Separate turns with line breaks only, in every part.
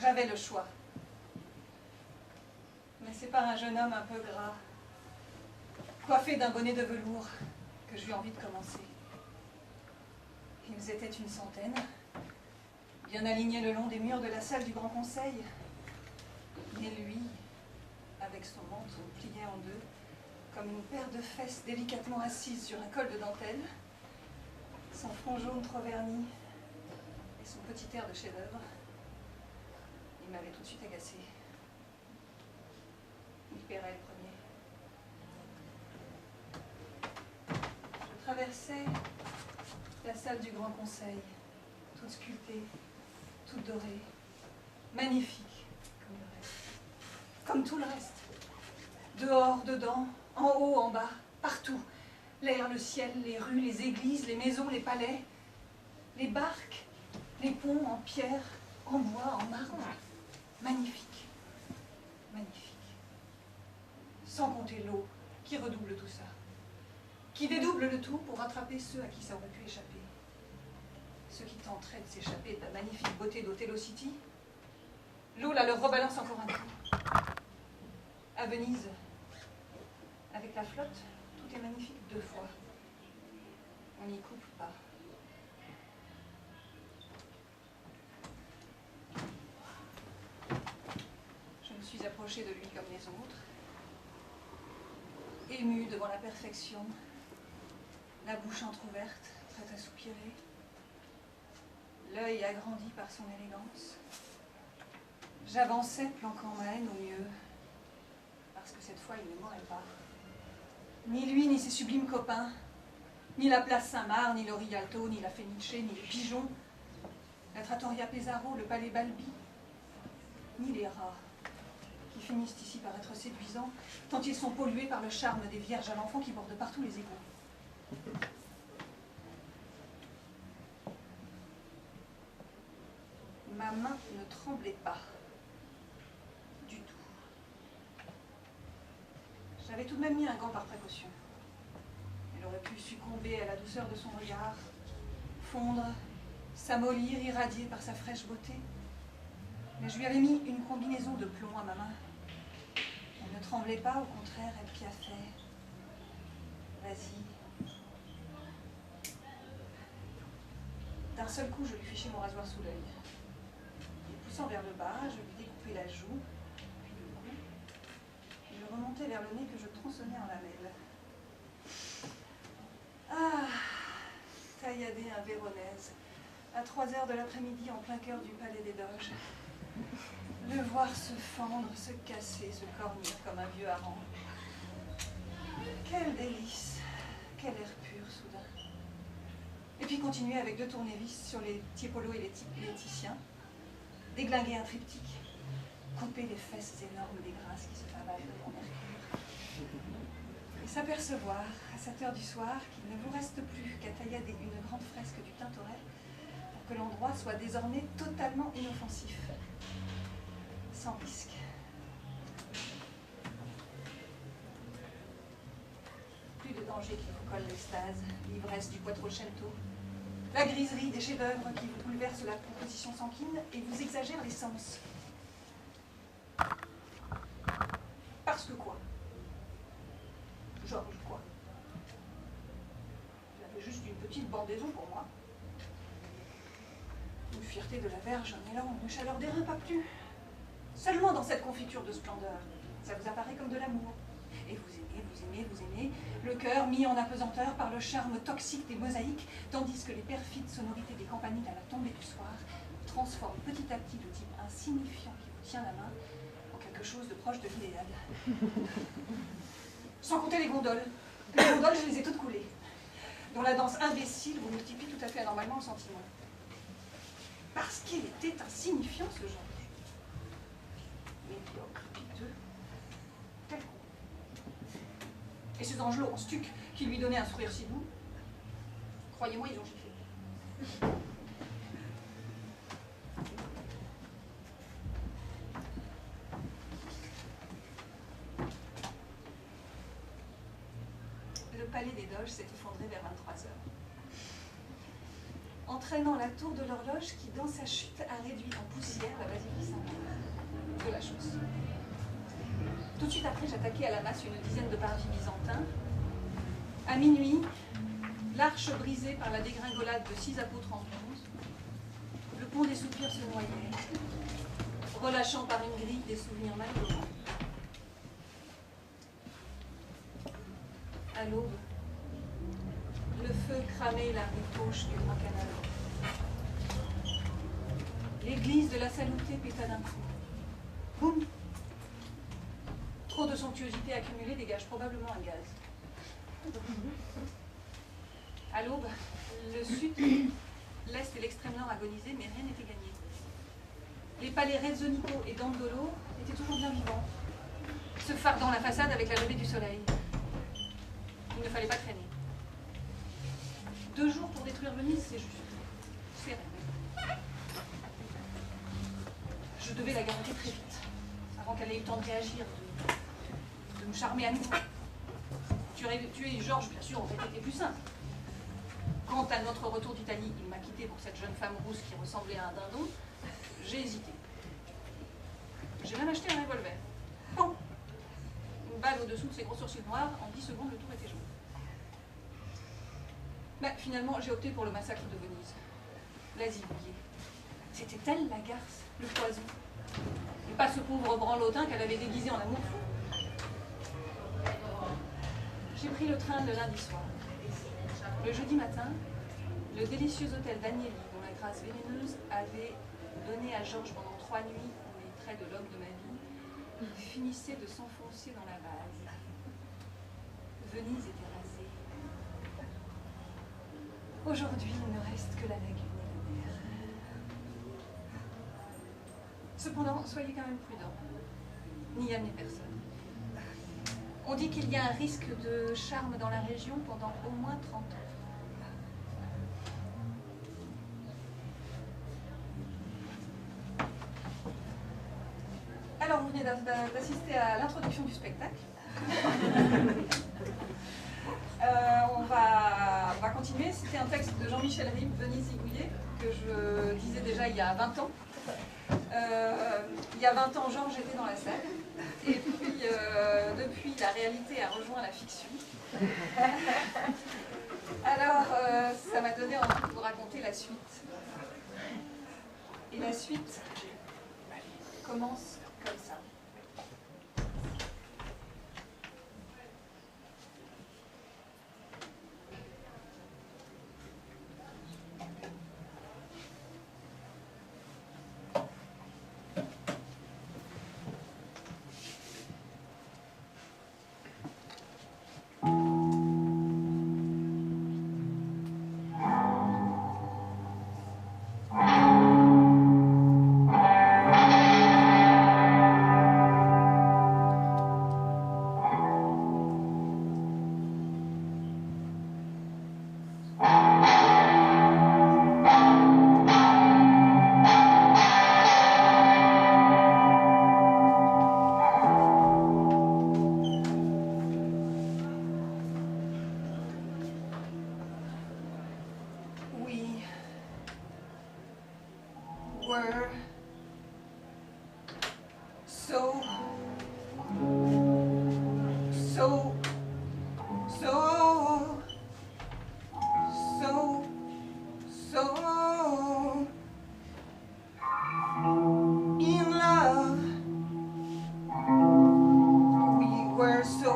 J'avais le choix. Mais c'est par un jeune homme un peu gras, coiffé d'un bonnet de velours, que j'eus envie de commencer. Ils étaient une centaine, bien alignés le long des murs de la salle du Grand Conseil. Et lui, avec son manteau plié en deux, comme une paire de fesses délicatement assises sur un col de dentelle, son front jaune trop verni et son petit air de chef-d'œuvre, il m'avait tout de suite agacé. Il paierait le premier. Je traversais la salle du Grand Conseil, toute sculptée, toute dorée, magnifique comme le reste. Comme tout le reste. Dehors, dedans, en haut, en bas, partout. L'air, le ciel, les rues, les églises, les maisons, les palais, les barques, les ponts en pierre, en bois, en marbre. Magnifique. Magnifique. Sans compter l'eau qui redouble tout ça. Qui dédouble le tout pour rattraper ceux à qui ça aurait pu échapper. Ceux qui tenteraient de s'échapper de la magnifique beauté d'Othello City. L'eau là leur rebalance encore un coup. À Venise, avec la flotte, tout est magnifique 2 fois. On n'y coupe pas. Je me suis approchée de lui comme les autres, émue devant la perfection, la bouche entr'ouverte, prête à soupirer, l'œil agrandi par son élégance. J'avançais, planquant ma haine au mieux, parce que cette fois, il ne m'aurait pas. Ni lui, ni ses sublimes copains, ni la place Saint-Marc, ni le Rialto, ni la Fenice, ni les pigeons, la Trattoria Pesaro, le palais Balbi, ni les rats, qui finissent ici par être séduisants, tant ils sont pollués par le charme des vierges à l'enfant qui bordent partout les égouts. Ma main ne tremblait pas. Du tout. J'avais tout de même mis un gant par précaution. Elle aurait pu succomber à la douceur de son regard, fondre, s'amollir, irradier par sa fraîche beauté. Mais je lui avais mis une combinaison de plomb à ma main. Elle ne tremblait pas, au contraire, elle piaffait. Vas-y. D'un seul coup, je lui fichai mon rasoir sous l'œil. Et poussant vers le bas, je lui découpais la joue, puis le cou, et je remontais vers le nez que je tronçonnais en lamelles. Ah, tailladé un Véronèse, à 3 heures de l'après-midi en plein cœur du palais des Doges. Le voir se fendre, se casser, se cornir comme un vieux hareng. Quel délice, quel air pur soudain. Et puis continuer avec 2 tournevis sur les Tiepolo et les Titiens, déglinguer un triptyque, couper les fesses énormes des grâces qui se avalent devant Mercure, et s'apercevoir, à 7 heures du soir, qu'il ne vous reste plus qu'à taillader une grande fresque du Tintoret pour que l'endroit soit désormais totalement inoffensif, sans risque. Plus de danger qui vous colle l'extase, l'ivresse du Quattrocento, la griserie des chefs-d'œuvre qui vous bouleverse la composition sanguine et vous exagère les sens. Parce que quoi? Georges, quoi? J'avais juste une petite bandaison pour moi. Une fierté de la verge, un élan, une chaleur des reins, pas plus. Seulement dans cette confiture de splendeur, ça vous apparaît comme de l'amour. Et vous aimez, vous aimez, vous aimez, le cœur mis en apesanteur par le charme toxique des mosaïques, tandis que les perfides sonorités des campaniles à la tombée du soir transforment petit à petit le type insignifiant qui vous tient la main en quelque chose de proche de l'idéal. Sans compter les gondoles. Les gondoles, je les ai toutes coulées. Dont la danse imbécile vous multiplie tout à fait anormalement le sentiment. Parce qu'il était insignifiant, ce genre. Médiocre, piteux, tel con. Et ces angelots en stuc qui lui donnaient un sourire si doux, croyez-moi, ils ont giflé. Le palais des Doges s'est effondré vers 23 heures. Entraînant la tour de l'horloge qui, dans sa chute, a réduit en poussière la basilique Saint-Marc. Tout de suite après, j'attaquai à la masse une dizaine de parvis byzantins. À minuit, l'arche brisée par la dégringolade de 6 apôtres en bronze, le pont des soupirs se noyait, relâchant par une grille des souvenirs malheureux. À l'aube, le feu cramait la rive gauche du grand canal. L'église de la Saluté péta d'un coup. Boum! Trop de somptuosité accumulée dégage probablement un gaz. À l'aube, le sud, l'est et l'extrême nord agonisaient, mais rien n'était gagné. Les palais Rezzonico et Dandolo étaient toujours bien vivants, se fardant la façade avec la levée du soleil. Il ne fallait pas traîner. 2 jours pour détruire Venise, c'est juste. C'est rêvé. Je devais la garder très vite, avant qu'elle ait eu le temps de réagir, de me charmer à nouveau. Tuer Georges, bien sûr, aurait été plus simple. Quant à notre retour d'Italie, il m'a quitté pour cette jeune femme rousse qui ressemblait à un dindon. J'ai hésité. J'ai même acheté un revolver. Bon. Une balle au-dessous de ses gros sourcils noirs, en 10 secondes, le tour était joué. Mais finalement, j'ai opté pour le massacre de Venise. L'Asie oubliée. C'était elle, la garce, le poison. Et pas ce pauvre branlotin qu'elle avait déguisé en amour fou. J'ai pris le train le lundi soir. Le jeudi matin, le délicieux hôtel d'Agnelli, dont la grâce vénéneuse avait donné à Georges pendant 3 nuits les traits de l'homme de ma vie, finissait de s'enfoncer dans la vase. Venise était rasée. Aujourd'hui, il ne reste que la lagune et la mer. Cependant, soyez quand même prudents. N'y amenez personne. On dit qu'il y a un risque de charme dans la région pendant au moins 30 ans. Alors, vous venez d'assister à l'introduction du spectacle. On va continuer. C'était un texte de Jean-Michel Ribes, Venise Igouillet, que je disais déjà il y a 20 ans. Il y a 20 ans, Georges était dans la salle. Et puis, depuis, la réalité a rejoint la fiction. Alors, ça m'a donné envie de vous raconter la suite. Et la suite commence comme ça. Were so in love. We were so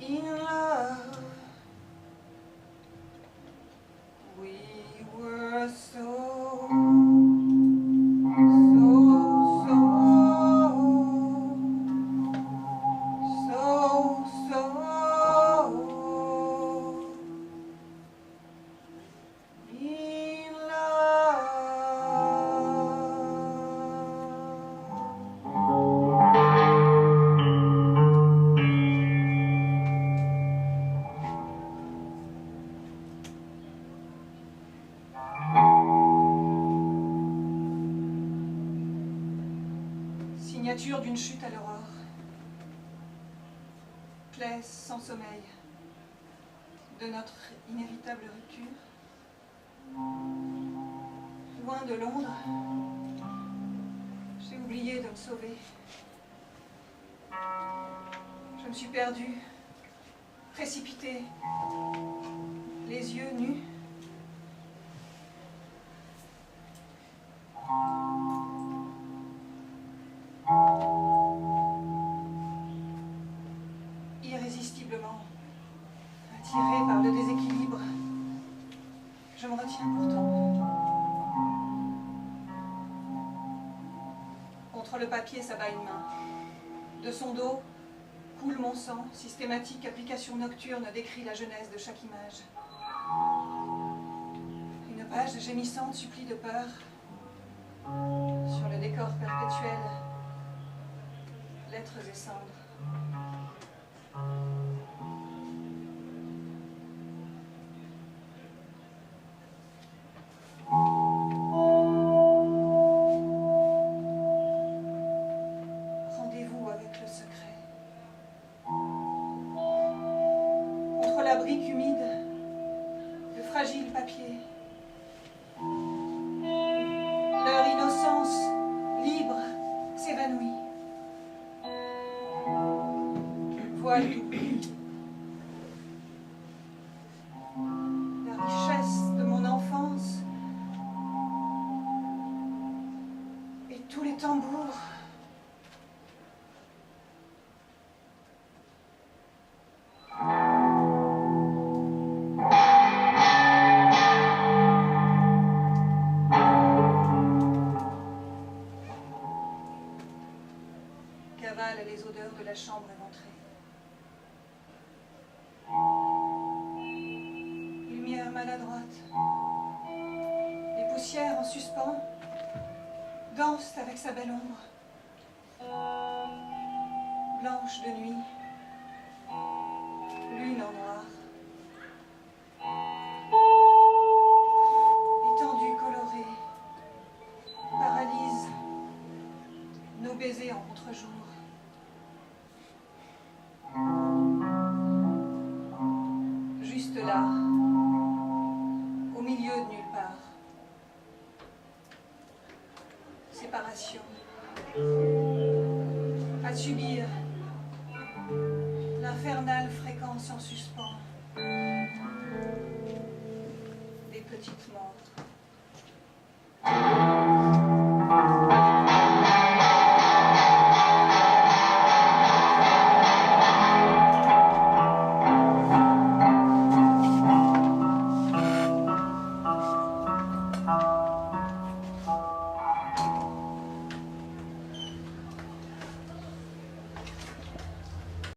in love. We were Signature d'une chute à l'aurore. Plaie sans sommeil. de notre inévitable rupture. Loin de Londres, j'ai oublié de me sauver. Je me suis perdue, précipitée, les yeux nus. Irrésistiblement, attirée par le déséquilibre, je me retiens pourtant. Contre le papier s'abat une main. De son dos coule mon sang. Systématique application nocturne décrit la genèse de chaque image. Une page gémissante supplie de peur. Sur le décor perpétuel, lettres et cendres. Rendez-vous avec le secret. Contre la brique humide, le fragile papier. Leur innocence libre s'évanouit. Voile doublé. La richesse de mon enfance et tous les tambours. Cavale les odeurs de la chambre éventrée. Lumière maladroite. Les poussières en suspens dansent avec sa belle ombre. Blanche de nuit, lune en noir. Étendue colorée, paralyse nos baisers en contre-jour. Juste là, au milieu de nulle part. Séparation. À subir l'infernale fréquence en suspens. Des petites morts.